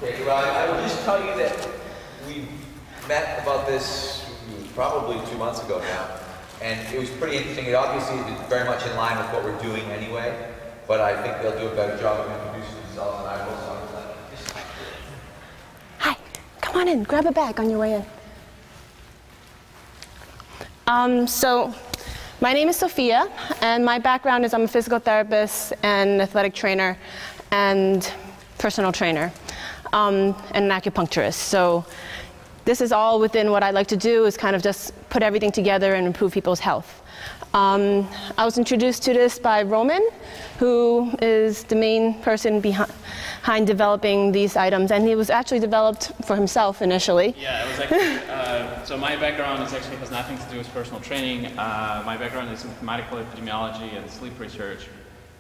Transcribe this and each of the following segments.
Okay, well, I will just tell you that we met about this probably 2 months ago now, and it was pretty interesting. It obviously is very much in line with what we're doing anyway, but I think they'll do a better job of introducing themselves than I will. So hi, come on in, grab a bag on your way in. So my name is Sophia, and my background is I'm a physical therapist and athletic trainer and personal trainer and an acupuncturist. So this is all within what I like to do, is kind of just put everything together and improve people's health. I was introduced to this by Roman, who is the main person behind developing these items, and he was actually developed for himself initially. Yeah, it was actually, so my background has nothing to do with personal training. My background is mathematical epidemiology and sleep research.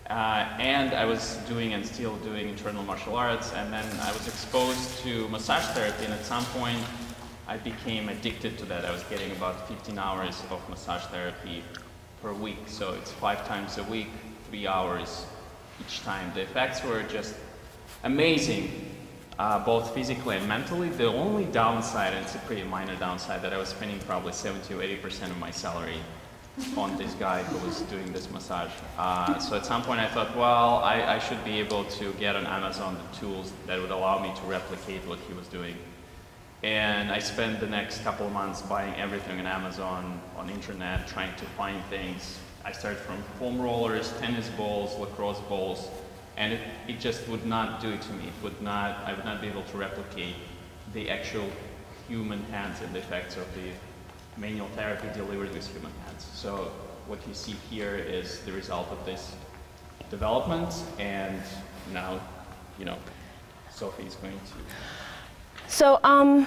And I was doing and still doing internal martial arts, and then I was exposed to massage therapy, and at some point I became addicted to that. I was getting about 15 hours of massage therapy per week, so it's 5 times a week, 3 hours each time. The effects were just amazing, both physically and mentally. The only downside, and it's a pretty minor downside, that I was spending probably 70 or 80% of my salary on this guy who was doing this massage. So at some point I thought, well, I should be able to get on Amazon the tools that would allow me to replicate what he was doing. And I spent the next couple of months buying everything on Amazon, on internet, trying to find things. I started from foam rollers, tennis balls, lacrosse balls, and it just would not do it to me. I would not be able to replicate the actual human hands and the effects of the manual therapy delivered with human hands. So what you see here is the result of this development, and now, Sophie is going to. So I'm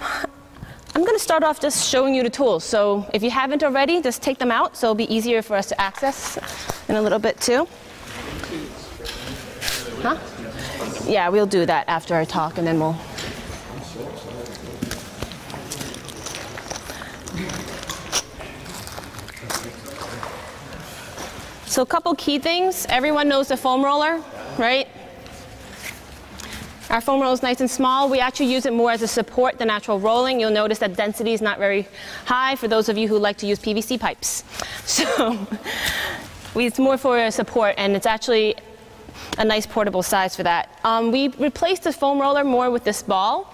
going to start off just showing you the tools. So if you haven't already, just take them out, so it'll be easier for us to access in a little bit too. Huh? Yeah, we'll do that after I talk, and then we'll. So a couple key things. Everyone knows the foam roller, right? Our foam roller is nice and small. We actually use it more as a support than actual rolling. You'll notice that density is not very high for those of you who like to use PVC pipes. So it's more for a support, and it's actually a nice portable size for that. We replaced the foam roller more with this ball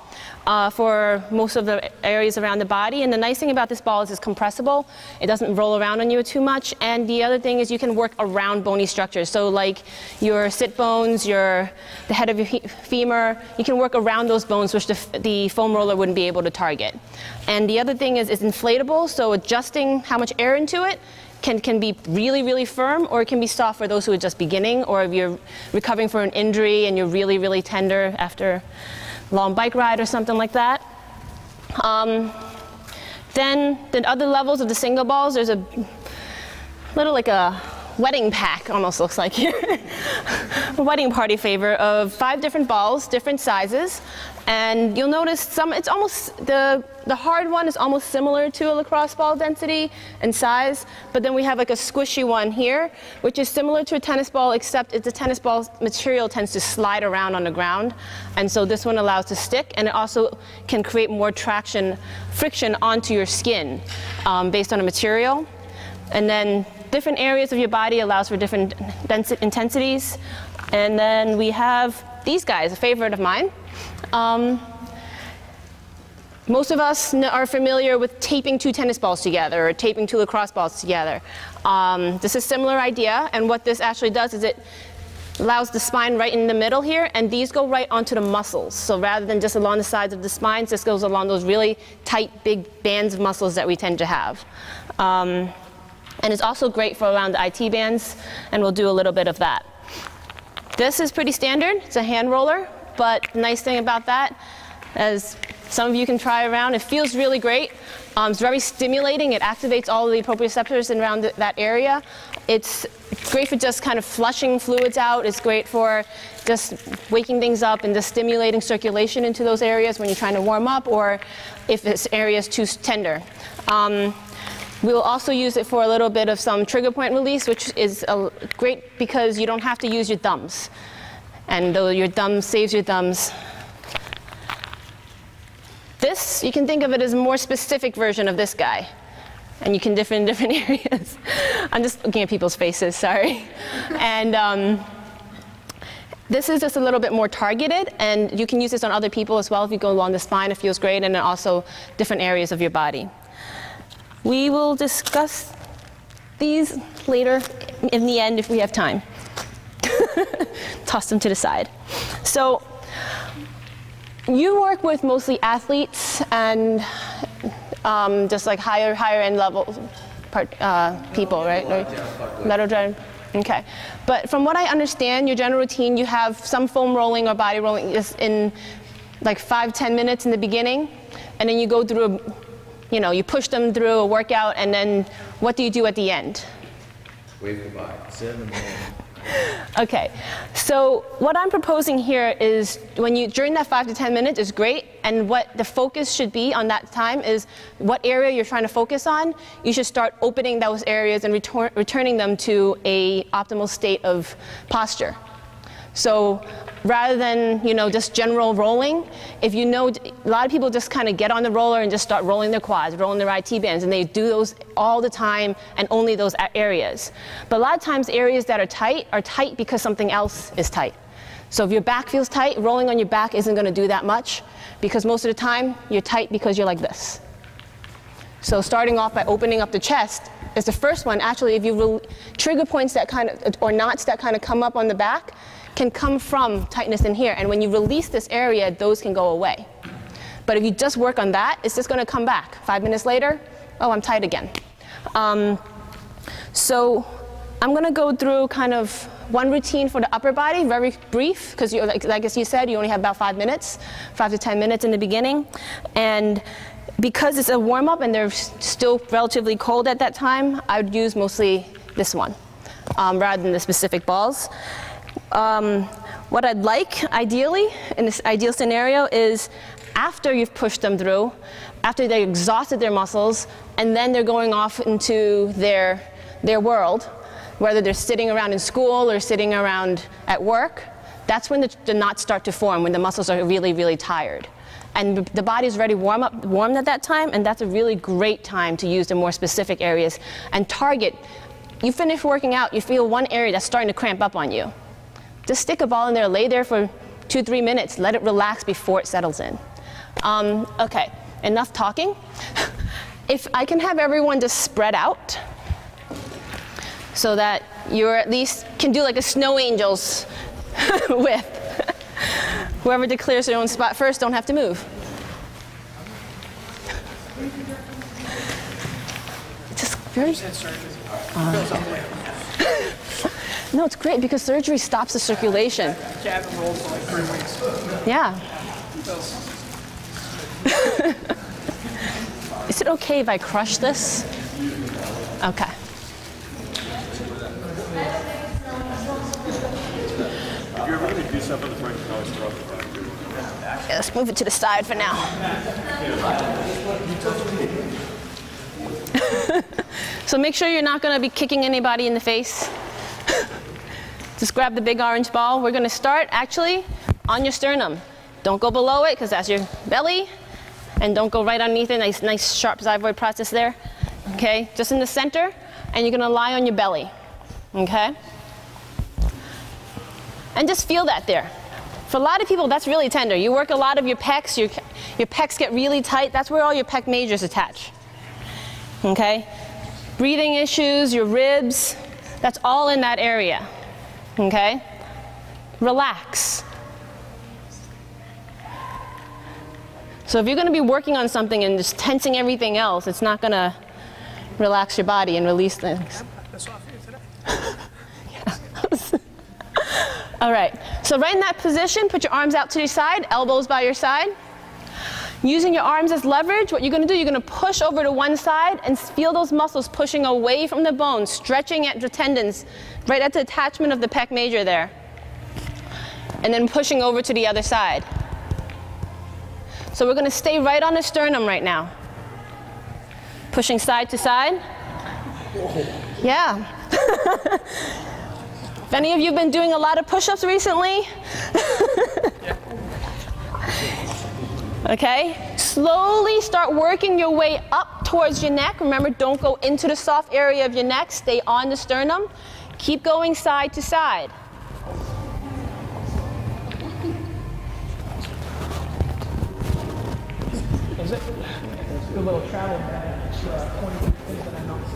for most of the areas around the body. And the nice thing about this ball is it's compressible. It doesn't roll around on you too much. And the other thing is you can work around bony structures. So like your sit bones, the head of your femur, you can work around those bones, which the foam roller wouldn't be able to target. And the other thing is it's inflatable, so adjusting how much air into it can be really, really firm, or it can be soft for those who are just beginning, or if you're recovering from an injury and you're really, really tender after long bike ride or something like that. Then the other levels of the single balls, there's a little like a wedding pack, almost looks like here. A wedding party favor of 5 different balls, different sizes. And you'll notice it's almost, the hard one is almost similar to a lacrosse ball density and size, but then we have like a squishy one here, which is similar to a tennis ball, except the tennis ball material tends to slide around on the ground. And so this one allows to stick, and it also can create more friction onto your skin based on a material. And then different areas of your body allows for different intensities. And then we have these guys, a favorite of mine. Most of us are familiar with taping 2 tennis balls together or taping 2 lacrosse balls together. This is a similar idea, and what this actually does is it allows the spine right in the middle here, and these go right onto the muscles. So rather than just along the sides of the spine, this goes along those really tight, big bands of muscles that we tend to have. And it's also great for around the IT bands, and we'll do a little bit of that. This is pretty standard. It's a hand roller, but the nice thing about that, as some of you can try around, it feels really great. It's very stimulating. It activates all of the proprioceptors around that area. It's great for just kind of flushing fluids out. It's great for just waking things up and just stimulating circulation into those areas when you're trying to warm up, or if this area is too tender. We will also use it for a little bit of some trigger point release, which is great because you don't have to use your thumbs. And though your thumb saves your thumbs, This, you can think of it as a more specific version of this guy. And you can different areas. I'm just looking at people's faces, sorry. And this is just a little bit more targeted, and you can use this on other people as well. If you go along the spine, it feels great, and then also different areas of your body. We will discuss these later in the end if we have time. Toss them to the side. So you work with mostly athletes and just like higher end level people, right? Metal drive. Okay. But from what I understand, your general routine, you have some foam rolling or body rolling just in like 5-10 minutes in the beginning, and then you go through, you push them through a workout, and then what do you do at the end? Wave goodbye. 7 more. Okay, so what I'm proposing here is during that 5 to 10 minutes is great, and what the focus should be on that time is what area you're trying to focus on. You should start opening those areas and returning them to a optimal state of posture. So rather than just general rolling, if a lot of people just kind of get on the roller and just start rolling their quads, rolling their IT bands, and they do those all the time and only those areas. But a lot of times areas that are tight because something else is tight. So if your back feels tight, rolling on your back isn't going to do that much, because most of the time you're tight because you're like this. So starting off by opening up the chest is the first one. Actually, if you trigger points that or knots that kind of come up on the back, can come from tightness in here, and when you release this area, those can go away. But if you just work on that, it's just going to come back. 5 minutes later, oh, I'm tight again. So I'm going to go through kind of one routine for the upper body, very brief, because like as you said, you only have about 5 minutes, 5 to 10 minutes in the beginning. And because it's a warm-up and they're still relatively cold at that time, I would use mostly this one rather than the specific balls. What I'd like, ideally, in this ideal scenario, is after you've pushed them through, after they've exhausted their muscles, and then they're going off into their world, whether they're sitting around in school or sitting around at work, that's when the knots start to form, when the muscles are really, really tired. And the body's already warmed at that time, and that's a really great time to use the more specific areas and target. You finish working out, you feel one area that's starting to cramp up on you. Just stick a ball in there, lay there for 2-3 minutes, let it relax before it settles in. Okay, enough talking. If I can have everyone just spread out so that you at least can do like a snow angels with. Whoever declares their own spot first don't have to move. Just very. No, it's great because surgery stops the circulation. Yeah, I've rolled for like 3 weeks. Yeah. Is it okay if I crush this? Okay. If you're ever going to do stuff on the front, you can always throw up the back. Yeah, let's move it to the side for now. So make sure you're not going to be kicking anybody in the face. Just grab the big orange ball. We're going to start actually on your sternum. Don't go below it because that's your belly. And don't go right underneath it. Nice sharp xiphoid process there. Okay, just in the center. And you're going to lie on your belly. Okay? And just feel that there. For a lot of people, that's really tender. You work a lot of your pecs. Your pecs get really tight. That's where all your pec majors attach. Okay? Breathing issues, your ribs, that's all in that area. Okay? Relax. So if you're going to be working on something and just tensing everything else, it's not going to relax your body and release things. All right. So right in that position, put your arms out to your side, elbows by your side. Using your arms as leverage, what you're going to do, you're going to push over to one side and feel those muscles pushing away from the bone, stretching at the tendons, right at the attachment of the pec major there. And then pushing over to the other side. So we're going to stay right on the sternum right now. Pushing side to side. Yeah. If any of you have been doing a lot of push-ups recently? Okay, slowly start working your way up towards your neck. Remember, don't go into the soft area of your neck. Stay on the sternum. Keep going side to side. Is it? Good little travel bag. Pointing things that I noticed.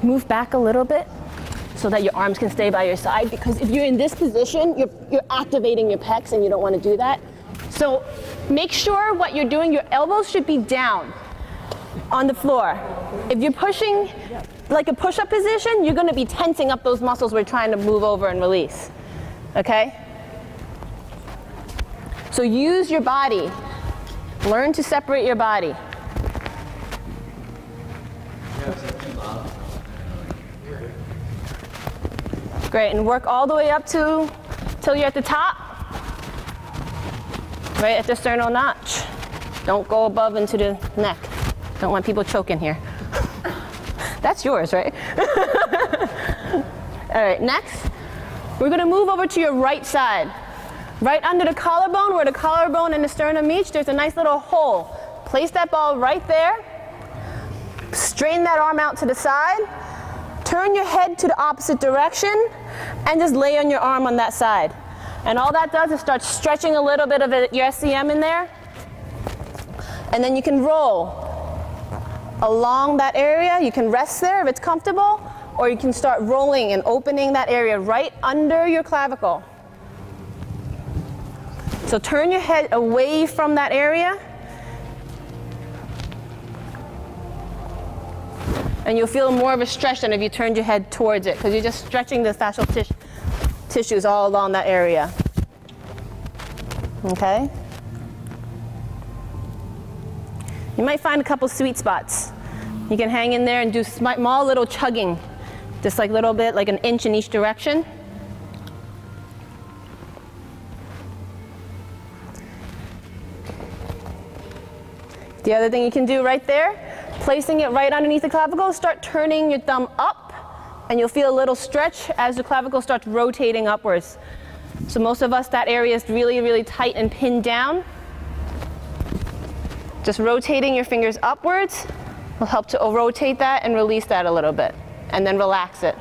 Move back a little bit so that your arms can stay by your side, because if you're in this position, you're activating your pecs and you don't want to do that. So make sure what you're doing, your elbows should be down on the floor. If you're pushing like a push-up position, you're going to be tensing up those muscles we're trying to move over and release. Okay? So use your body. Learn to separate your body. Great, and work all the way up till you're at the top, right at the sternal notch. Don't go above into the neck. Don't want people choking here. That's yours, right? All right, next, we're gonna move over to your right side. Right under the collarbone, where the collarbone and the sternum meet, there's a nice little hole. Place that ball right there. Strain that arm out to the side. Turn your head to the opposite direction and just lay on your arm on that side. And all that does is start stretching a little bit of your SCM in there. And then you can roll along that area. You can rest there if it's comfortable, or you can start rolling and opening that area right under your clavicle. So turn your head away from that area. And you'll feel more of a stretch than if you turned your head towards it, because you're just stretching the fascial tissues all along that area. Okay? You might find a couple sweet spots. You can hang in there and do small little chugging, just like a little bit, like an inch in each direction. The other thing you can do right there, placing it right underneath the clavicle, start turning your thumb up, and you'll feel a little stretch as the clavicle starts rotating upwards. So most of us, that area is really, really tight and pinned down. Just rotating your fingers upwards will help to rotate that and release that a little bit, and then relax it.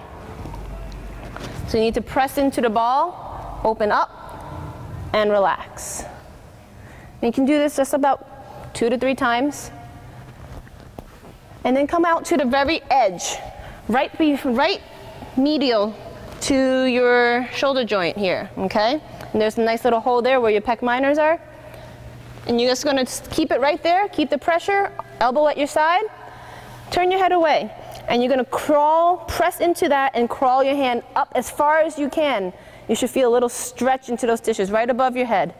So you need to press into the ball, open up, and relax. And you can do this just about 2 to 3 times. And then come out to the very edge, right medial to your shoulder joint here, okay? And there's a nice little hole there where your pec minors are. And you're just gonna keep it right there, keep the pressure, elbow at your side, turn your head away. And you're gonna crawl, press into that and crawl your hand up as far as you can. You should feel a little stretch into those tissues right above your head.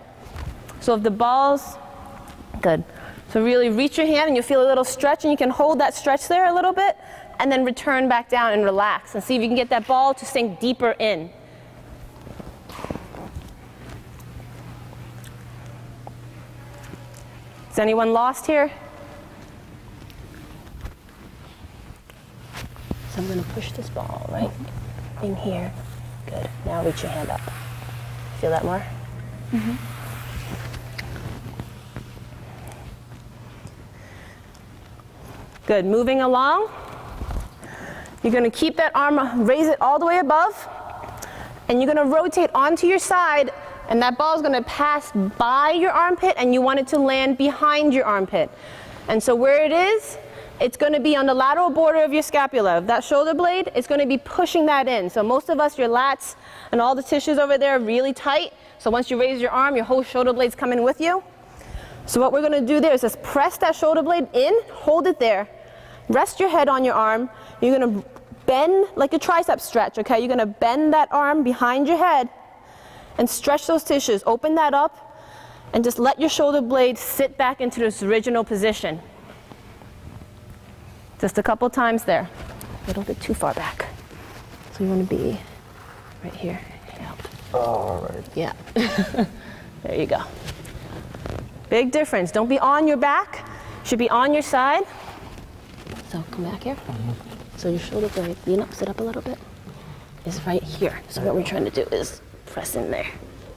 So if the ball's, good. So really reach your hand and you'll feel a little stretch, and you can hold that stretch there a little bit and then return back down and relax and see if you can get that ball to sink deeper in. Is anyone lost here? So I'm going to push this ball right in here. Good. Now reach your hand up. Feel that more? Mm-hmm. Good. Moving along. You're going to keep that arm, raise it all the way above, and you're going to rotate onto your side, and that ball is going to pass by your armpit, and you want it to land behind your armpit. And so where it is, it's going to be on the lateral border of your scapula. That shoulder blade is going to be pushing that in. So most of us, your lats and all the tissues over there are really tight. So once you raise your arm, your whole shoulder blade's coming with you. So what we're going to do there is just press that shoulder blade in, hold it there, rest your head on your arm. You're going to bend like a tricep stretch, okay? You're going to bend that arm behind your head and stretch those tissues. Open that up and just let your shoulder blade sit back into this original position. Just a couple times there. A little bit too far back. So you want to be right here. All right. Yeah. There you go. Big difference. Don't be on your back. You should be on your side. So come back here. So your shoulder blade, lean up, sit up a little bit, is right here. So what we're trying to do is press in there.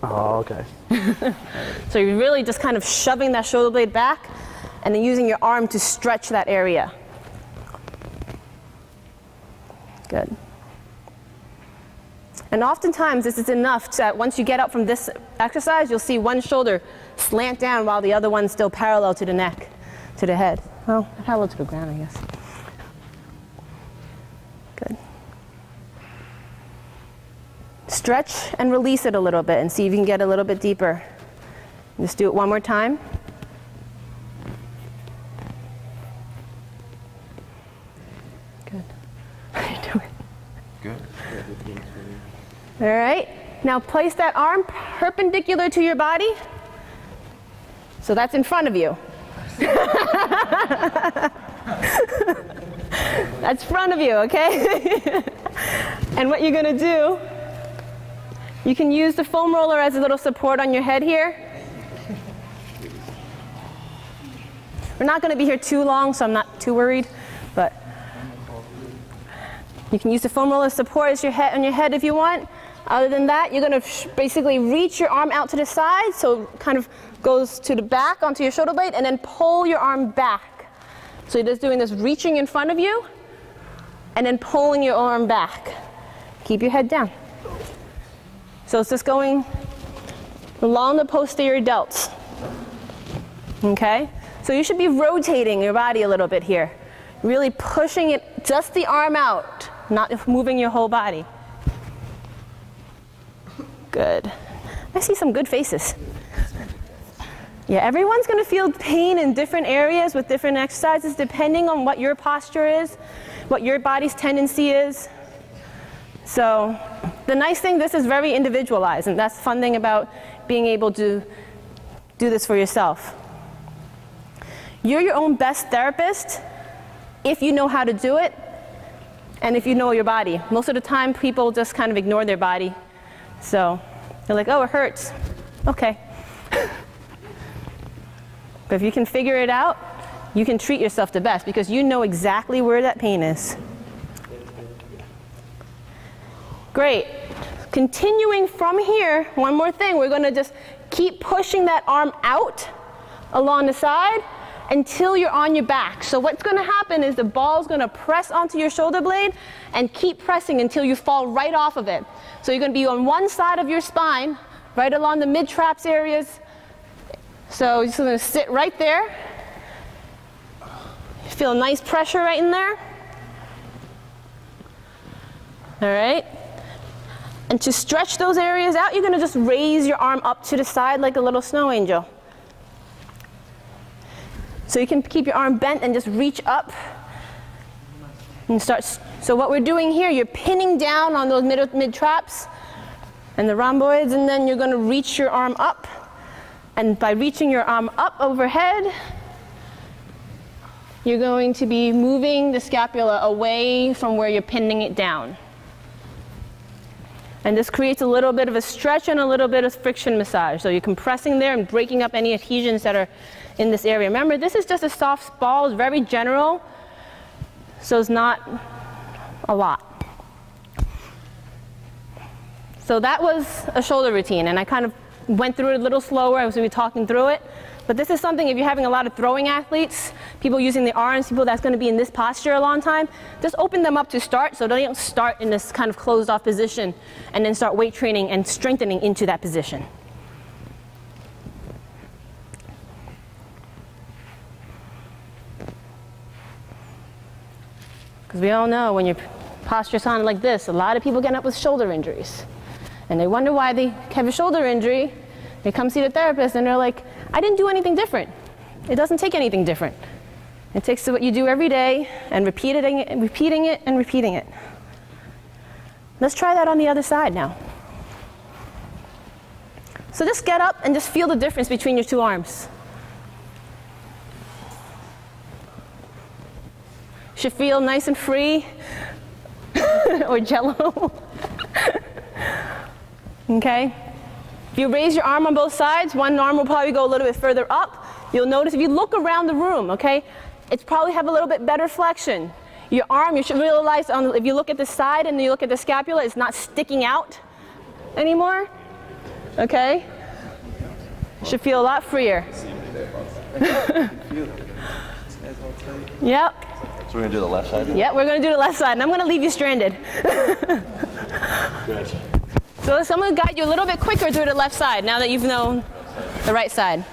Oh, okay. So you're really just kind of shoving that shoulder blade back and then using your arm to stretch that area. Good. And oftentimes this is enough that once you get up from this exercise, you'll see one shoulder slant down while the other one's still parallel to the neck, to the head. Well, parallel to the ground, I guess. Good. Stretch and release it a little bit and see if you can get a little bit deeper. Just do it one more time. Good. How are you doing? Good. All right. Now place that arm perpendicular to your body. So that's in front of you. That's front of you, okay? And what you're going to do, you can use the foam roller as a little support on your head here. We're not going to be here too long, so I'm not too worried, but you can use the foam roller support as on your head if you want. Other than that, you're going to basically reach your arm out to the side, so it kind of goes to the back onto your shoulder blade, and then pull your arm back. So you're just doing this reaching in front of you, and then pulling your arm back. Keep your head down. So it's just going along the posterior delts. Okay? So you should be rotating your body a little bit here. Really pushing it, just the arm out, not moving your whole body. Good. I see some good faces. Yeah, everyone's going to feel pain in different areas with different exercises depending on what your posture is, what your body's tendency is. So the nice thing, this is very individualized, and that's the fun thing about being able to do this for yourself. You're your own best therapist if you know how to do it and if you know your body. Most of the time people just kind of ignore their body. So they're like, oh, it hurts. Okay. But if you can figure it out, you can treat yourself the best because you know exactly where that pain is. Great. Continuing from here, one more thing. We're going to just keep pushing that arm out along the side until you're on your back. So what's going to happen is the ball's going to press onto your shoulder blade and keep pressing until you fall right off of it. So you're going to be on one side of your spine, right along the mid-traps areas. So you're just going to sit right there. Feel a nice pressure right in there. All right. And to stretch those areas out, you're going to just raise your arm up to the side like a little snow angel. So you can keep your arm bent and just reach up and start. So what we're doing here, you're pinning down on those mid-traps and the rhomboids, and then you're going to reach your arm up. And by reaching your arm up overhead, you're going to be moving the scapula away from where you're pinning it down. And this creates a little bit of a stretch and a little bit of friction massage. So you're compressing there and breaking up any adhesions that are in this area. Remember, this is just a soft ball. It's very general, so it's not a lot. So that was a shoulder routine, and I kind of went through it a little slower. I was going to be talking through it. But this is something, if you're having a lot of throwing athletes, people using the arms, people that's going to be in this posture a long time, just open them up to start so they don't start in this kind of closed off position and then start weight training and strengthening into that position. Because we all know when your posture's on like this, a lot of people get up with shoulder injuries. And they wonder why they have a shoulder injury. They come see the therapist and they're like, I didn't do anything different. It doesn't take anything different. It takes what you do every day and repeating it and repeating it. Let's try that on the other side now. So just get up and just feel the difference between your two arms. Should feel nice and free or jello. Okay? If you raise your arm on both sides, one arm will probably go a little bit further up. You'll notice if you look around the room, okay, it's probably have a little bit better flexion. Your arm, you should realize if you look at the side and you look at the scapula, it's not sticking out anymore. Okay? Should feel a lot freer. Yep. So we're going to do the left side? Yep, we're going to do the left side, and I'm going to leave you stranded. So I'm going to guide you a little bit quicker through the left side now that you've known the right side.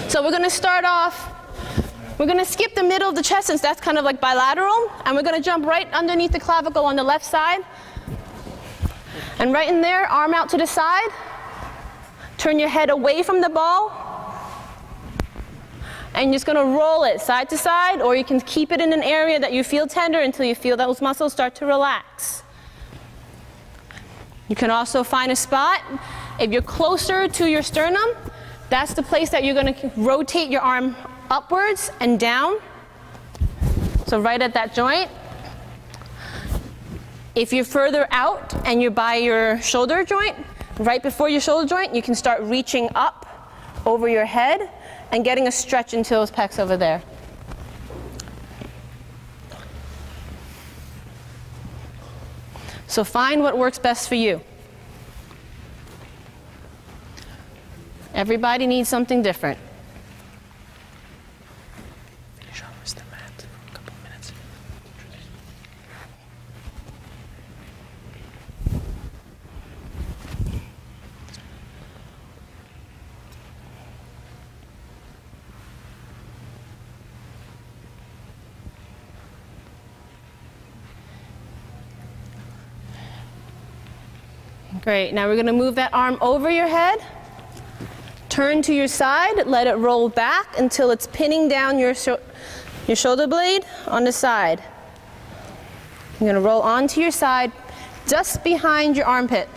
So we're going to start off, we're going to skip the middle of the chest since that's kind of like bilateral, and we're going to jump right underneath the clavicle on the left side. And right in there, arm out to the side. Turn your head away from the ball. And you're just going to roll it side to side, or you can keep it in an area that you feel tender until you feel those muscles start to relax. You can also find a spot. If you're closer to your sternum, that's the place that you're going to rotate your arm upwards and down. So right at that joint. If you're further out and you're by your shoulder joint, right before your shoulder joint, you can start reaching up over your head and getting a stretch into those pecs over there. So find what works best for you. Everybody needs something different. Great, now we're going to move that arm over your head, turn to your side, let it roll back until it's pinning down your shoulder blade on the side. You're going to roll onto your side just behind your armpit.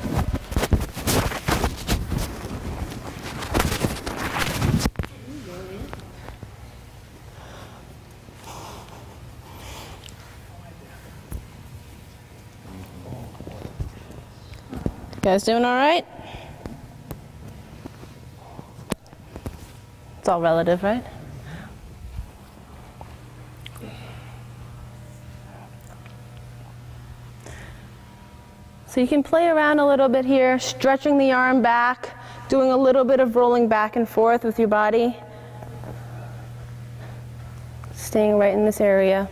You guys doing all right? It's all relative, right? So you can play around a little bit here, stretching the arm back, doing a little bit of rolling back and forth with your body. Staying right in this area.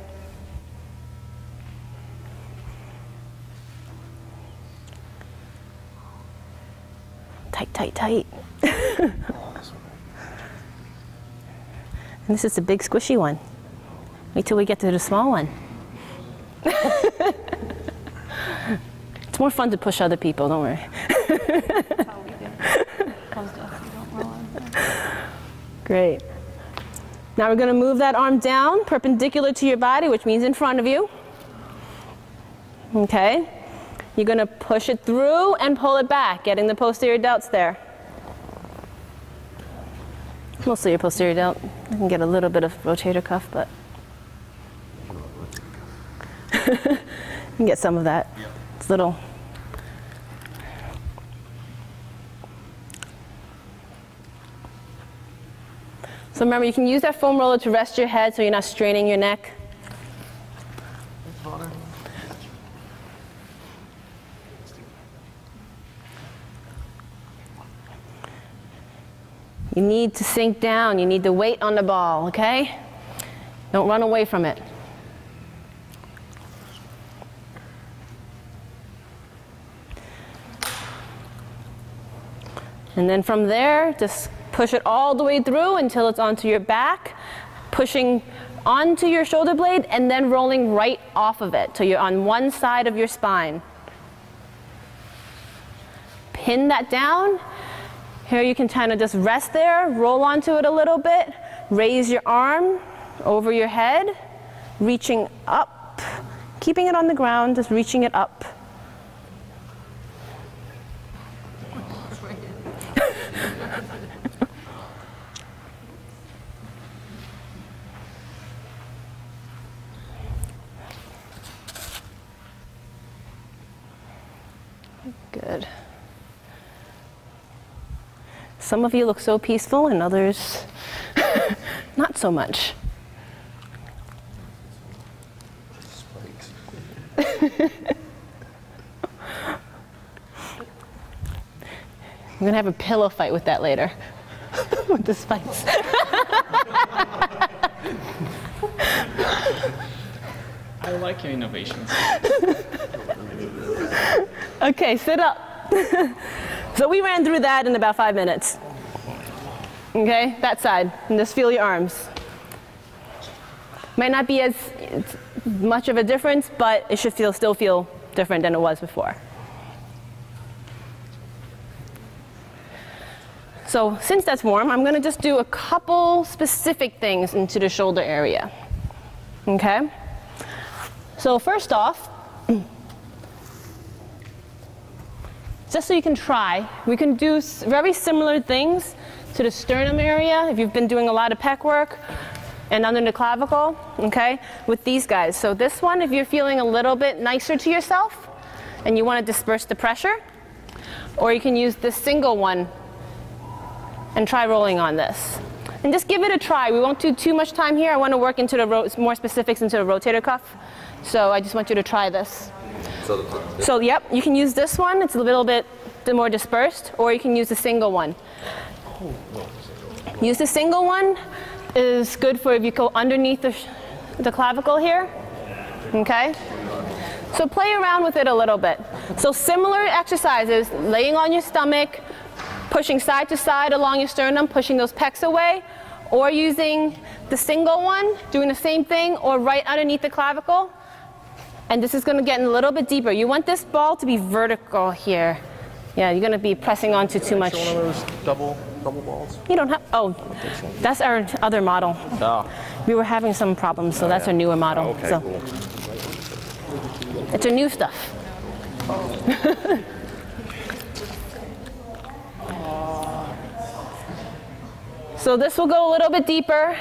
Tight, tight, tight. And this is the big squishy one. Wait till we get to the small one. It's more fun to push other people, don't worry. Great. Now we're going to move that arm down, perpendicular to your body, which means in front of you. Okay. You're going to push it through and pull it back, getting the posterior delts there. Mostly your posterior delt. I can get a little bit of rotator cuff, but you can get some of that. It's little. So remember, you can use that foam roller to rest your head so you're not straining your neck. You need to sink down. You need the weight on the ball, okay? Don't run away from it. And then from there, just push it all the way through until it's onto your back, pushing onto your shoulder blade and then rolling right off of it till you're on one side of your spine. Pin that down. Here you can kind of just rest there, roll onto it a little bit, raise your arm over your head, reaching up, keeping it on the ground, just reaching it up. Good. Some of you look so peaceful and others not so much. We're gonna have a pillow fight with that later. With the spikes. I like your innovations. Okay, sit up. So we ran through that in about 5 minutes. Okay, that side, and just feel your arms. Might not be as much of a difference, but it should still feel different than it was before. So since that's warm, I'm going to just do a couple specific things into the shoulder area. Okay? So first off, just so you can try, we can do very similar things to the sternum area if you've been doing a lot of pec work and under the clavicle, okay, with these guys. So this one, if you're feeling a little bit nicer to yourself and you want to disperse the pressure, or you can use this single one and try rolling on this. And just give it a try. We won't do too much time here. I want to work into the more specifics into the rotator cuff. So I just want you to try this. So yep, you can use this one. It's a little bit more dispersed, or you can use the single one. Use the single one is good for if you go underneath the clavicle here. Okay? So play around with it a little bit. So similar exercises, laying on your stomach, pushing side to side along your sternum, pushing those pecs away, or using the single one, doing the same thing, or right underneath the clavicle. And this is going to get a little bit deeper. You want this ball to be vertical here. Yeah, you're going to be pressing onto too much. One of those double balls? You don't have, oh, that's our other model. Oh. We were having some problems, so that's our newer model. Okay, so. cool. It's our new stuff. So this will go a little bit deeper.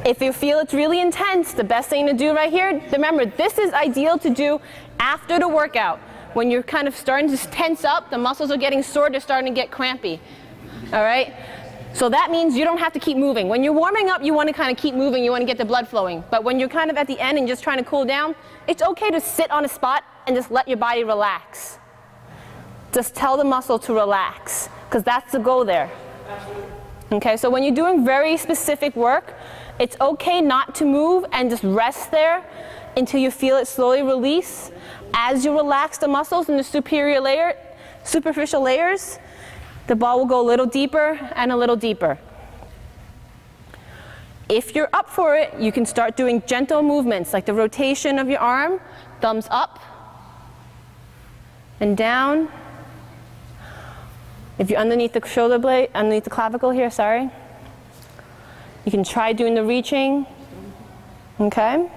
If you feel it's really intense, the best thing to do right here, remember, this is ideal to do after the workout. When you're kind of starting to tense up, the muscles are getting sore, they're starting to get crampy. All right? So that means you don't have to keep moving. When you're warming up, you want to kind of keep moving, you want to get the blood flowing. But when you're kind of at the end and just trying to cool down, it's okay to sit on a spot and just let your body relax. Just tell the muscle to relax, because that's the goal there. Okay, so when you're doing very specific work, it's okay not to move and just rest there until you feel it slowly release. As you relax the muscles in the superficial layers, the ball will go a little deeper and a little deeper. If you're up for it, you can start doing gentle movements like the rotation of your arm, thumbs up and down. If you're underneath the shoulder blade, underneath the clavicle here, sorry, you can try doing the reaching, okay?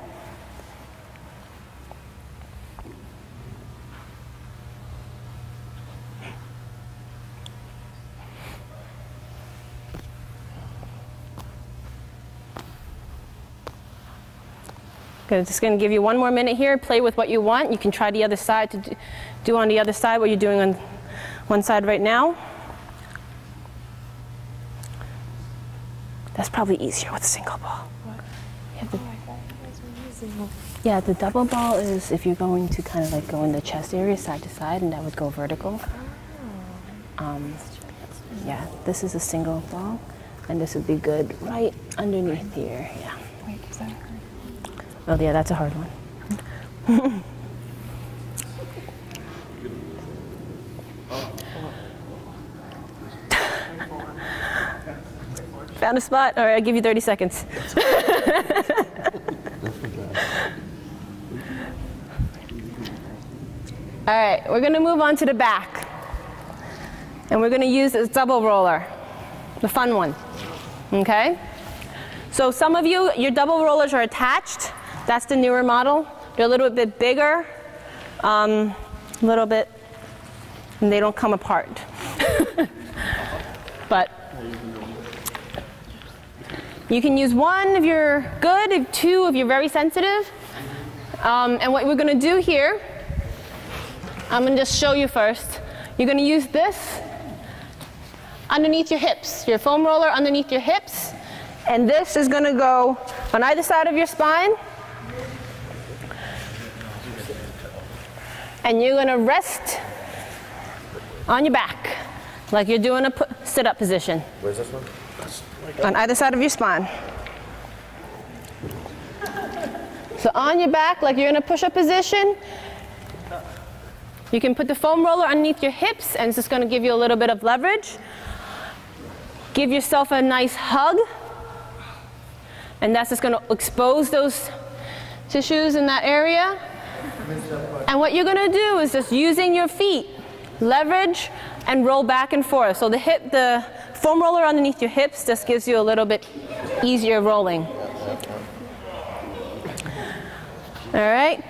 Good, just going to give you one more minute here, play with what you want. You can try the other side to do on the other side what you're doing on one side right now. That's probably easier with a single ball. Yeah, the double ball is if you're going to kind of like go in the chest area side to side, and that would go vertical. Yeah, this is a single ball, and this would be good right underneath here. Yeah. Oh yeah, that's a hard one. Found a spot? All right, I'll give you 30 seconds. All right, we're going to move on to the back. And we're going to use this double roller, the fun one. Okay? So some of you, your double rollers are attached. That's the newer model. They're a little bit bigger, a little bit, and they don't come apart. But you can use one if you're good, two if you're very sensitive. And what we're going to do here, I'm going to just show you first. You're going to use this underneath your hips, your foam roller underneath your hips. And this is going to go on either side of your spine. And you're going to rest on your back. like you're doing a sit-up position. Where's this one? On either side of your spine. So on your back, like you're in a push-up position, you can put the foam roller underneath your hips, and it's just going to give you a little bit of leverage. Give yourself a nice hug, and that's just going to expose those tissues in that area. And what you're going to do is just using your feet, leverage and roll back and forth. So the foam roller underneath your hips just gives you a little bit easier rolling. All right,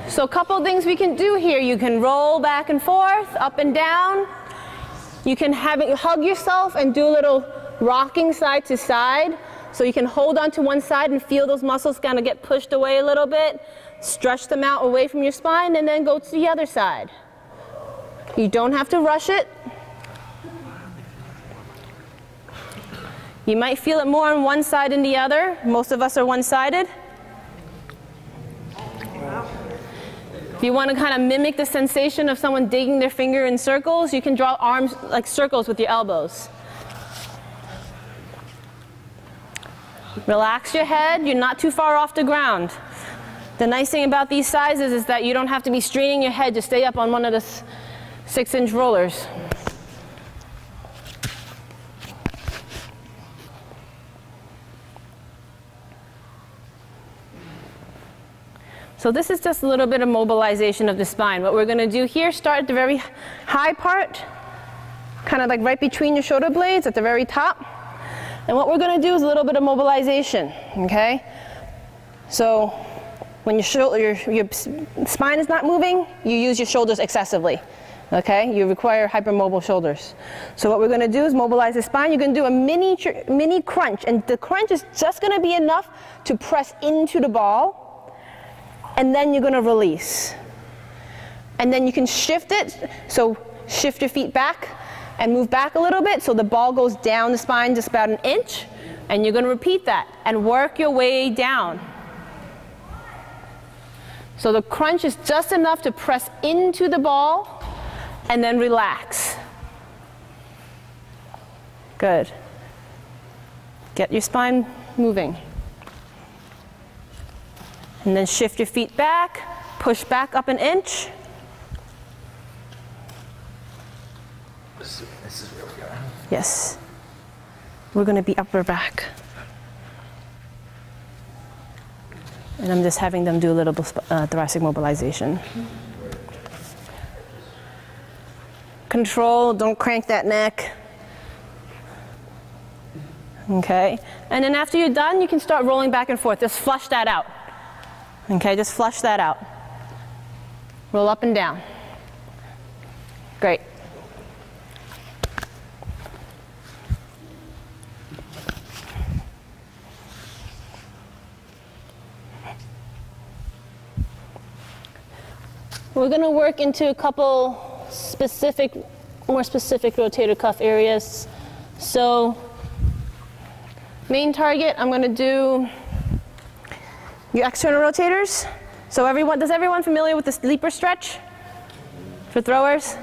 so a couple things we can do here. You can roll back and forth, up and down. You can hug yourself and do a little rocking side to side. So you can hold on to one side and feel those muscles kind of get pushed away a little bit. Stretch them out away from your spine and then go to the other side. You don't have to rush it. You might feel it more on one side than the other. Most of us are one-sided. If you want to kind of mimic the sensation of someone digging their finger in circles, you can draw arms like circles with your elbows. Relax your head. You're not too far off the ground. The nice thing about these sizes is that you don't have to be straining your head to stay up on one of the 6-inch rollers. So this is just a little bit of mobilization of the spine. What we're going to do here, start at the very high part, kind of like right between your shoulder blades at the very top. And what we're going to do is a little bit of mobilization, okay? So when your spine is not moving, you use your shoulders excessively, okay? You require hypermobile shoulders. So what we're going to do is mobilize the spine. You're going to do a mini crunch, and the crunch is just going to be enough to press into the ball. And then you're going to release. And then you can shift it. So shift your feet back and move back a little bit so the ball goes down the spine just about an inch. And you're going to repeat that and work your way down. So the crunch is just enough to press into the ball and then relax. Good. Get your spine moving. And then shift your feet back, push back up an inch. This is where we are. Yes. We're going to be upper back. And I'm just having them do a little thoracic mobilization. Control, don't crank that neck. Okay. And then after you're done, you can start rolling back and forth. Just flush that out. Okay, just flush that out. Roll up and down. Great. We're going to work into a couple more specific rotator cuff areas. So, main target, I'm going to do your external rotators. So is everyone familiar with the sleeper stretch for throwers?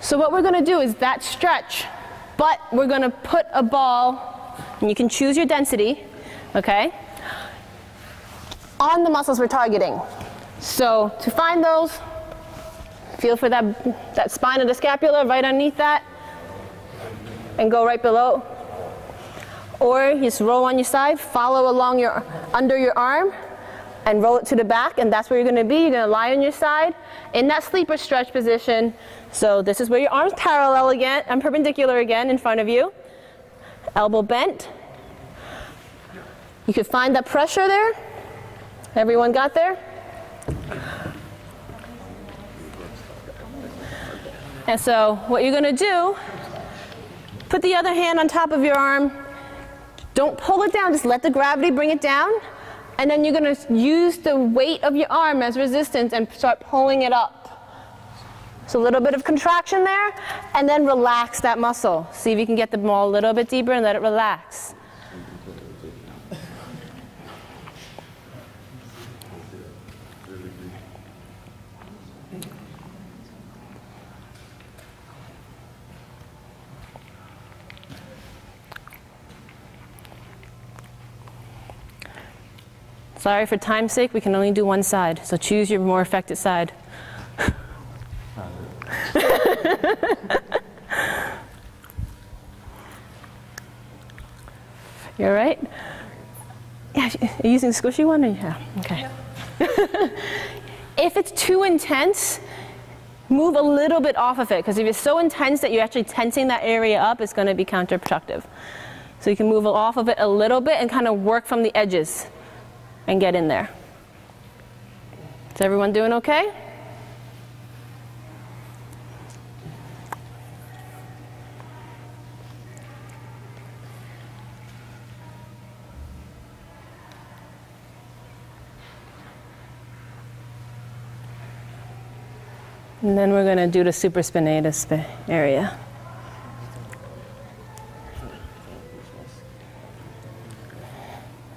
So what we're going to do is that stretch, but we're going to put a ball, and you can choose your density, okay, on the muscles we're targeting. So to find those, feel for that spine of the scapula right underneath that, and go right below. Or you just roll on your side, follow along under your arm, and roll it to the back, and that's where you're going to be. You're going to lie on your side in that sleeper stretch position. So this is where your arm's parallel again, and perpendicular again in front of you. Elbow bent. You can find that pressure there. Everyone got there? And so what you're going to do, put the other hand on top of your arm. Don't pull it down, just let the gravity bring it down. And then you're going to use the weight of your arm as resistance and start pulling it up. So a little bit of contraction there, and then relax that muscle. See if you can get the ball a little bit deeper and let it relax. Sorry, for time's sake, we can only do one side, so choose your more affected side. You all right? Yeah, are you using the squishy one? Or yeah, okay. Yeah. If it's too intense, move a little bit off of it, because if it's so intense that you're actually tensing that area up, it's going to be counterproductive. So you can move off of it a little bit and kind of work from the edges and get in there. Is everyone doing okay? And then we're going to do the supraspinatus area.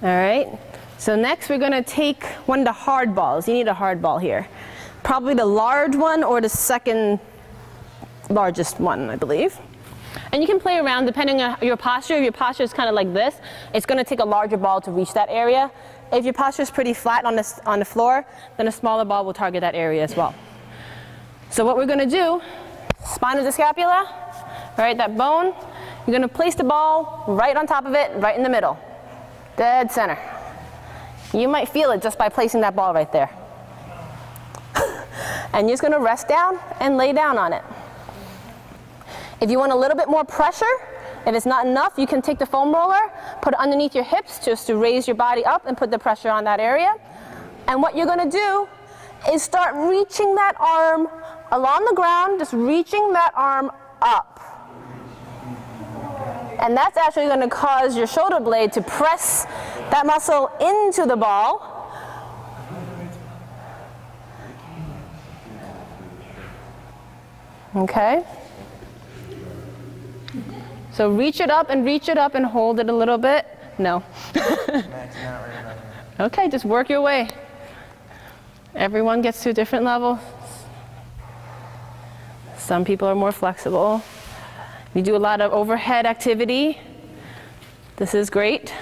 All right, so next we're going to take one of the hard balls. You need a hard ball here. Probably the large one or the second largest one, I believe. And you can play around depending on your posture. If your posture is kind of like this, it's going to take a larger ball to reach that area. If your posture is pretty flat on the floor, then a smaller ball will target that area as well. So what we're going to do, spine of the scapula, right, that bone, you're going to place the ball right on top of it, right in the middle. Dead center. You might feel it just by placing that ball right there. And you're just going to rest down and lay down on it. If you want a little bit more pressure, if it's not enough, you can take the foam roller, put it underneath your hips just to raise your body up and put the pressure on that area. And what you're going to do is start reaching that arm along the ground, just reaching that arm up. And that's actually going to cause your shoulder blade to press that muscle into the ball. Okay? So reach it up and hold it a little bit. No. Okay, just work your way. Everyone gets to a different level. Some people are more flexible. You do a lot of overhead activity. This is great.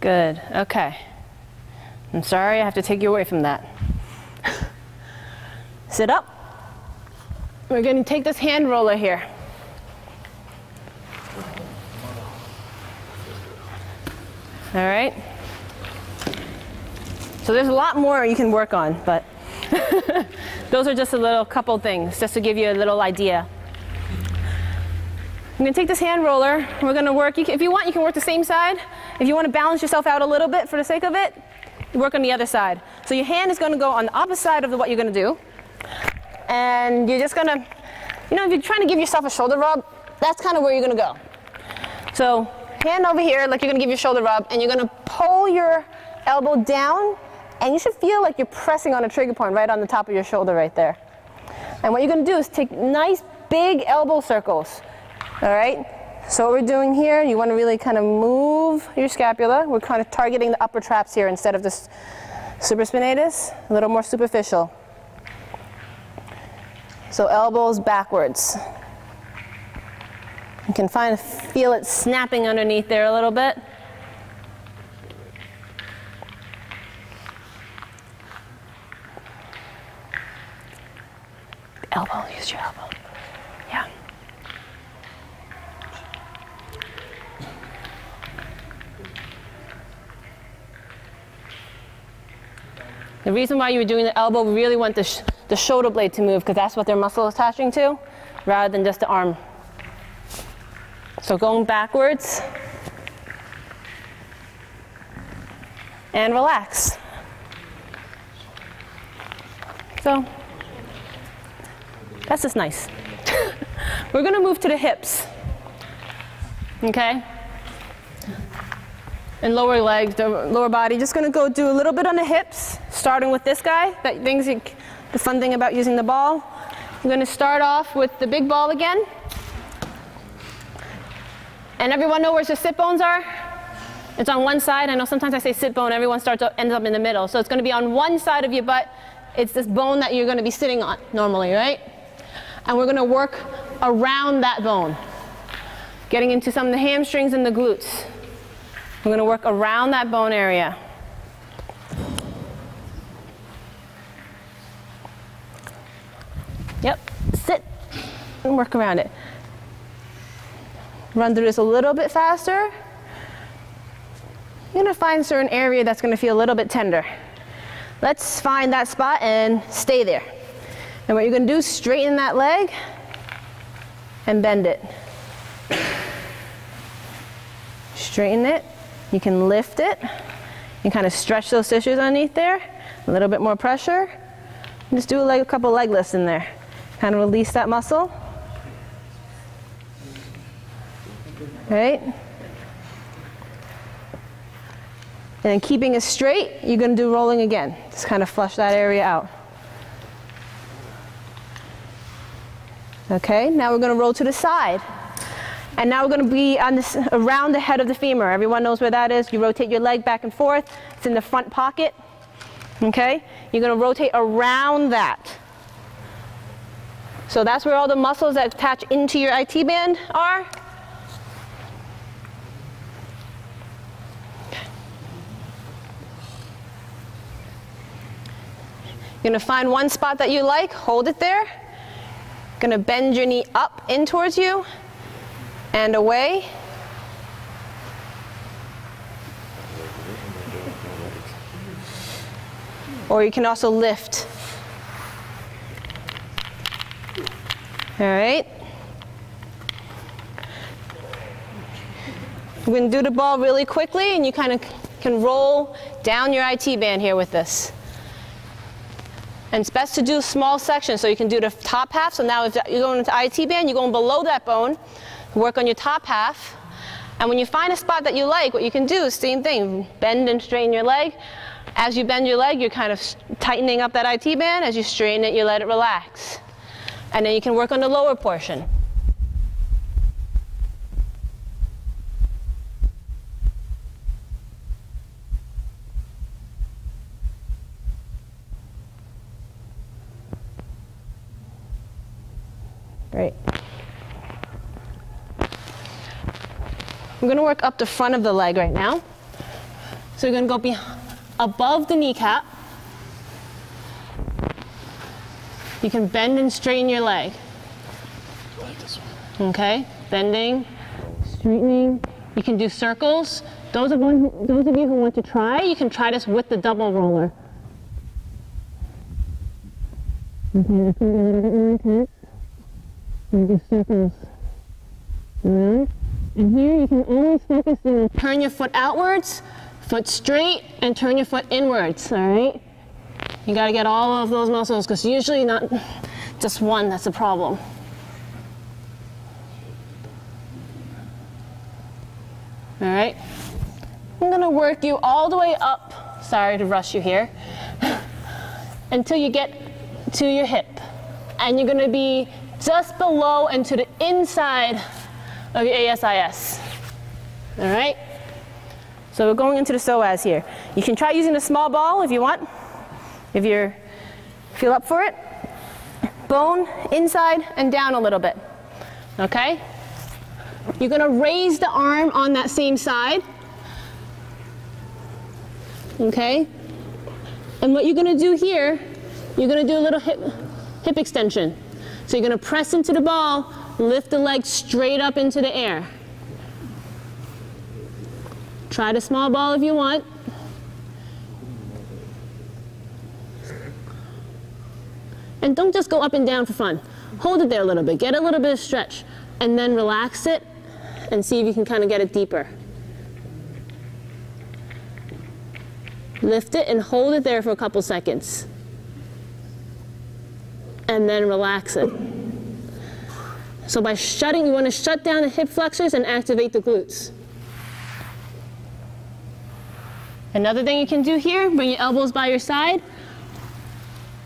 Good, okay. I'm sorry, I have to take you away from that. Sit up. We're going to take this hand roller here. All right. So there's a lot more you can work on, but those are just a little couple things, just to give you a little idea. I'm going to take this hand roller. We're going to work, if you want, you can work the same side. If you want to balance yourself out a little bit for the sake of it, you work on the other side. So your hand is going to go on the opposite side of what you're going to do. And you're just going to, you know, if you're trying to give yourself a shoulder rub, that's kind of where you're going to go. So hand over here, like you're going to give your shoulder rub, and you're going to pull your elbow down, and you should feel like you're pressing on a trigger point right on the top of your shoulder right there. And what you're going to do is take nice big elbow circles. All right? So what we're doing here, you want to really kind of move your scapula. We're kind of targeting the upper traps here instead of the supraspinatus, a little more superficial. So elbows backwards. You can feel it snapping underneath there a little bit. Elbow, use your elbow. Yeah. The reason why you were doing the elbow, we really want the shoulder blade to move, because that's what their muscle is attaching to, rather than just the arm. So going backwards, and relax. So that's just nice. We're going to move to the hips, okay? And lower legs, the lower body. Just going to go do a little bit on the hips, starting with this guy. The fun thing about using the ball. I'm going to start off with the big ball again. And everyone know where the sit bones are? It's on one side. I know sometimes I say sit bone, everyone ends up in the middle. So it's going to be on one side of your butt. It's this bone that you're going to be sitting on normally, right? And we're going to work around that bone, getting into some of the hamstrings and the glutes. We're going to work around that bone area. Yep, sit and work around it. Run through this a little bit faster. You're going to find a certain area that's going to feel a little bit tender. Let's find that spot and stay there. And what you're going to do is straighten that leg and bend it. Straighten it. You can lift it. You kind of stretch those tissues underneath there. A little bit more pressure. And just do a couple leg lifts in there. Kind of release that muscle. Right? And then keeping it straight, you're going to do rolling again. Just kind of flush that area out. Okay, now we're going to roll to the side. And now we're going to be on this, around the head of the femur. Everyone knows where that is. You rotate your leg back and forth. It's in the front pocket. Okay, you're going to rotate around that. So that's where all the muscles that attach into your IT band are. You're going to find one spot that you like, hold it there. Going to bend your knee up in towards you and away. Or you can also lift. All right. We're going to do the ball really quickly, and you kind of can roll down your IT band here with this. And it's best to do small sections, so you can do the top half. So now if you're going into IT band, you're going below that bone, work on your top half. And when you find a spot that you like, what you can do is same thing, bend and straighten your leg. As you bend your leg, you're kind of tightening up that IT band. As you straighten it, you let it relax. And then you can work on the lower portion. Great. We're going to work up the front of the leg right now. So you're going to go above the kneecap. You can bend and straighten your leg. Okay, bending, straightening. You can do circles. Those of you who want to try, you can try this with the double roller. Okay, that's a little bit more intense. And do circles around. And here you can always focus on turn your foot outwards, foot straight, and turn your foot inwards, all right? You got to get all of those muscles, because usually not just one, that's the problem. All right? I'm going to work you all the way up, sorry to rush you here, until you get to your hip. And you're going to be just below and to the inside of your ASIS. All right? So we're going into the psoas here. You can try using a small ball if you want, if you feel up for it. Bone inside and down a little bit. Okay? You're going to raise the arm on that same side. Okay? And what you're going to do here, you're going to do a little hip extension. So you're going to press into the ball, lift the leg straight up into the air. Try the small ball if you want. And don't just go up and down for fun. Hold it there a little bit, get a little bit of stretch, and then relax it and see if you can kind of get it deeper. Lift it and hold it there for a couple seconds. And then relax it. So by shutting, you want to shut down the hip flexors and activate the glutes. Another thing you can do here, bring your elbows by your side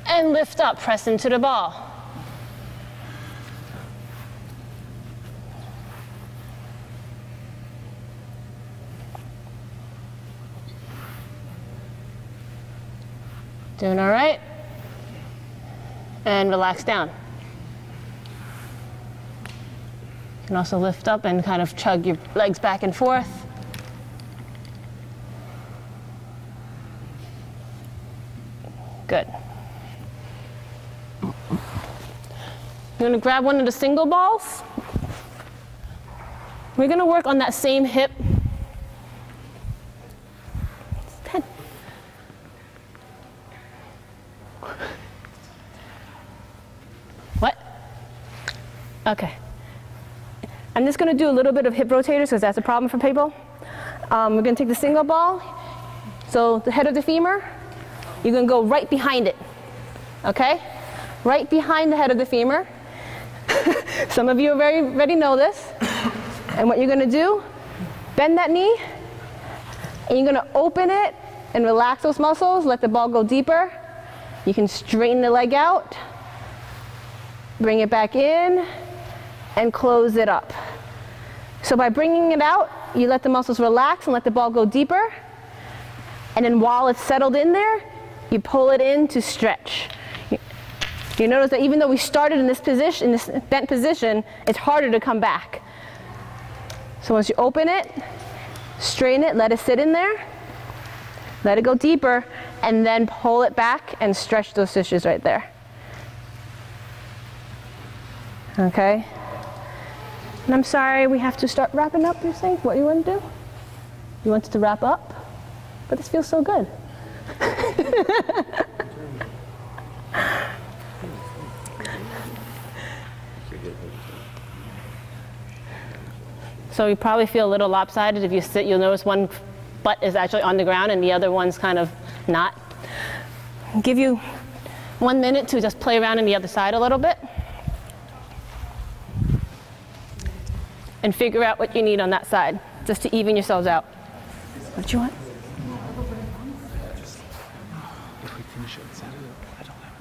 and lift up, press into the ball. Doing all right? And relax down. You can also lift up and kind of chug your legs back and forth. Good. You're going to grab one of the single balls. We're going to work on that same hip. 10. What? Okay. I'm just going to do a little bit of hip rotators because that's a problem for people. We're going to take the single ball. So the head of the femur, you're going to go right behind it. Okay? Right behind the head of the femur. Some of you already know this. And what you're going to do, bend that knee, and you're going to open it and relax those muscles, let the ball go deeper. You can straighten the leg out, bring it back in, and close it up. So by bringing it out, you let the muscles relax and let the ball go deeper. And then while it's settled in there, you pull it in to stretch. You notice that even though we started in this position, in this bent position, it's harder to come back. So once you open it, straighten it, let it sit in there, let it go deeper, and then pull it back and stretch those tissues right there. Okay? And I'm sorry, we have to start wrapping up, you're saying? What you want to do? You wanted to wrap up? But this feels so good. So you probably feel a little lopsided. If you sit, you'll notice one butt is actually on the ground and the other one's kind of not. I'll give you 1 minute to just play around on the other side a little bit. And figure out what you need on that side, just to even yourselves out. What do you want? If we finish it, I don't have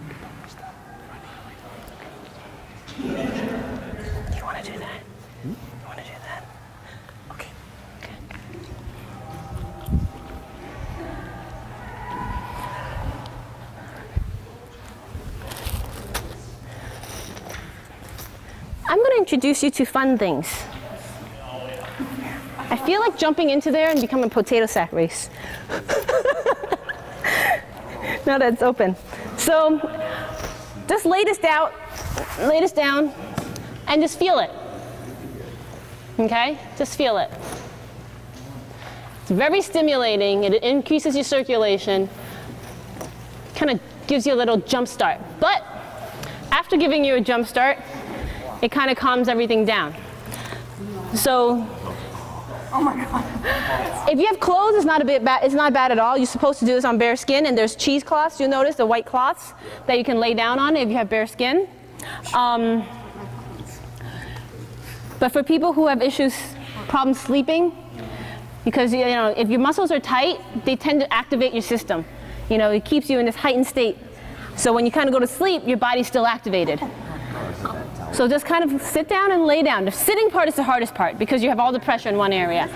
You want to do that? You want to do that? Okay. I'm going to introduce you to fun things. I feel like jumping into there and becoming a potato sack race. Now that it's open. So just lay this down, and just feel it. Okay? Just feel it. It's very stimulating. It increases your circulation. Kind of gives you a little jump start. But after giving you a jump start, it kind of calms everything down. So, oh my God. If you have clothes, it's not bad at all. You're supposed to do this on bare skin, and there's cheesecloths. You'll notice the white cloths that you can lay down on if you have bare skin. But for people who have problems sleeping, because if your muscles are tight, they tend to activate your system. It keeps you in this heightened state. So when you kind of go to sleep, your body's still activated. So just kind of sit down and lay down. The sitting part is the hardest part because you have all the pressure in one area.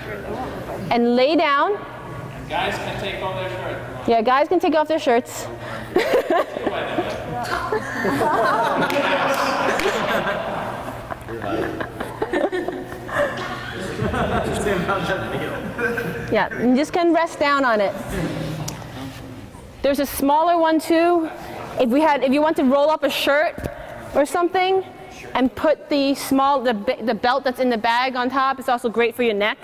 And lay down. And guys can take off their shirt. Yeah, guys can take off their shirts. Yeah, and just can rest down on it. There's a smaller one too. If you want to roll up a shirt or something and put the belt that's in the bag on top, it's also great for your neck.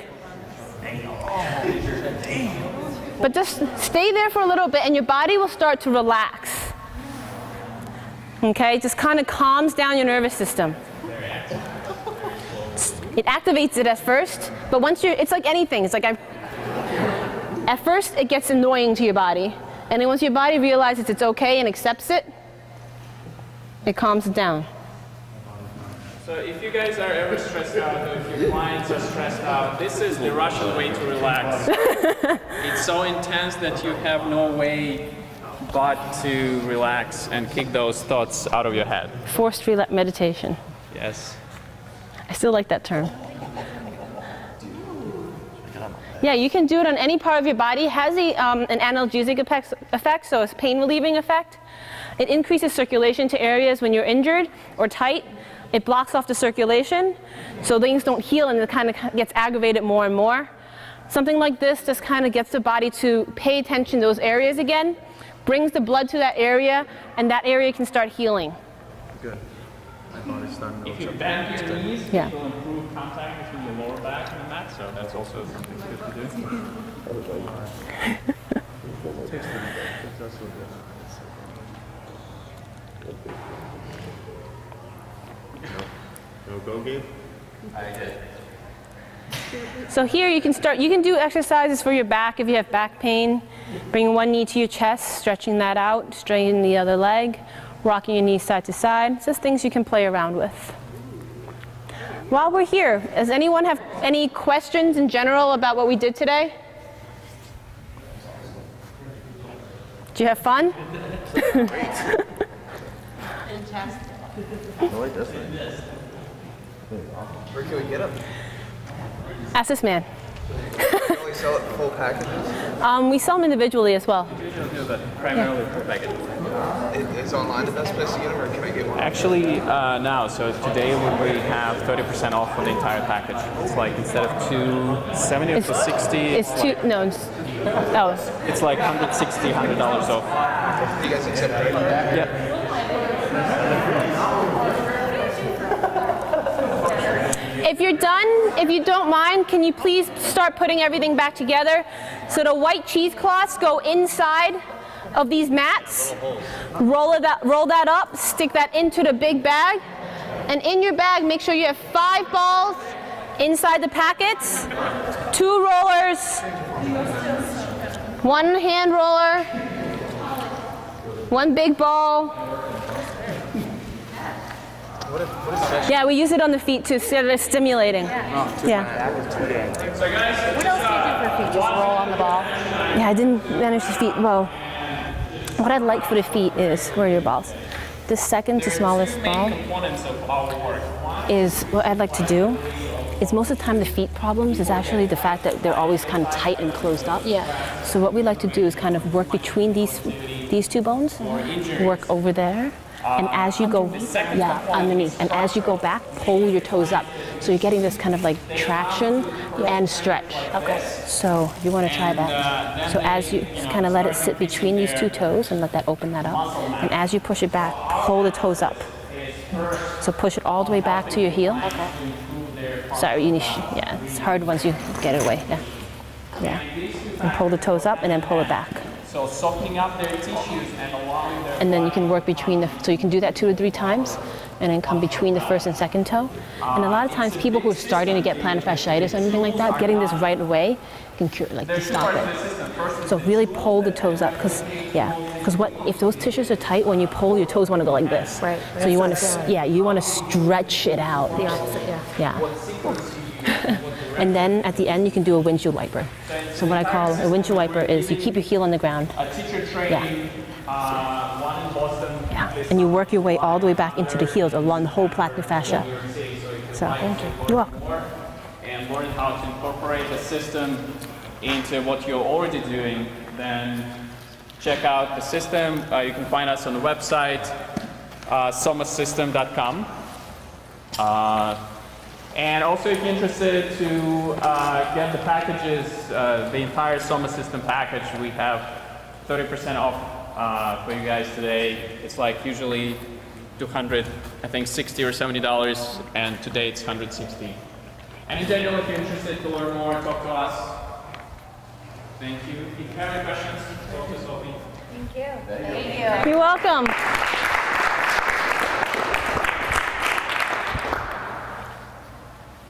But just stay there for a little bit and your body will start to relax. Okay, just kind of calms down your nervous system. It activates it at first, but once it's like anything. It's like at first it gets annoying to your body, and then once your body realizes it's okay and accepts it, it calms it down. So if you guys are ever stressed out, or if your clients are stressed out, this is the Russian way to relax. It's so intense that you have no way but to relax and kick those thoughts out of your head. Forced meditation. Yes. I still like that term. Yeah, you can do it on any part of your body. It has an analgesic effect, so it's pain relieving effect. It increases circulation to areas when you're injured or tight. It blocks off the circulation, so things don't heal and it kind of gets aggravated more and more. Something like this just kind of gets the body to pay attention to those areas again, brings the blood to that area, and that area can start healing. Good. My body's starting to If you bend your knees, Yeah. it will improve contact between your lower back and the mat, so that's also something good to do. No go, Gabe? I did. So here you can do exercises for your back if you have back pain. Bring one knee to your chest, stretching that out, straighten the other leg, rocking your knees side to side. It's just things you can play around with. While we're here, does anyone have any questions in general about what we did today? Did you have fun? Fantastic. I like this thing. Where can we get them? Ask this man. Can we sell it full packages? We sell them individually as well. Primarily for package. Is online the best place to get them, or can I get one? Actually, now, so today we have 30% off for the entire package. It's like instead of $270 or $260, It's two, no, it's, oh, it's like $160, $100 off. Do you guys accept credit? Yeah. if you're done, if you don't mind, can you please start putting everything back together? So the white cheesecloths go inside of these mats. Roll that up, stick that into the big bag. And in your bag, make sure you have 5 balls inside the packets, 2 rollers, 1 hand roller, 1 big ball. Yeah, we use it on the feet too, so it's stimulating. Yeah. So guys, What else do you do for feet? Just roll on the ball? Yeah, I didn't manage the feet. Well, what I'd like for the feet is, where are your balls? The second to smallest ball components of our work. is what I'd like to do. Is most of the time the feet problems is actually the fact that they're always kind of tight and closed up. Yeah. So what we like to do is kind of work between these 2 bones, work over there, and as you go, underneath, and as you go back, pull your toes up. So you're getting this kind of like traction and stretch. Okay. So you want to try that. So as you just kind of let it sit between these 2 toes and let that open that up. And as you push it back, pull the toes up. So push it all the way back to your heel. Okay. Sorry, you need, yeah, it's hard once you get it away. Yeah. Yeah. And pull the toes up and then pull it back. So softening up their tissues and allowing their... And then you can work between the, so you can do that 2 to 3 times and then come between the first and second toe. And a lot of times people who are starting to get plantar fasciitis or anything like that, getting this right away can cure, like to stop it. So really pull the toes up, because what if those tissues are tight, when you pull, your toes want to go like this. Right. So you want to, you want to stretch it out. The opposite, yeah. Yeah. And then at the end, you can do a windshield wiper. So what I call a windshield wiper is you keep your heel on the ground. A teacher training, one in Boston. Yeah. And you work your way all the way back into the heels along the whole plantar fascia. So thank you. You're welcome. And learn how to incorporate the system into what you're already doing, then check out the system. You can find us on the website, somasystem.com. And also, if you're interested to get the packages, the entire Soma System package, we have 30% off for you guys today. It's like usually $200, I think $60 or $70, and today it's $160. And in general, if you're interested to learn more, talk to us. Thank you. If you have any questions, talk to Sophie. Thank you. You're welcome.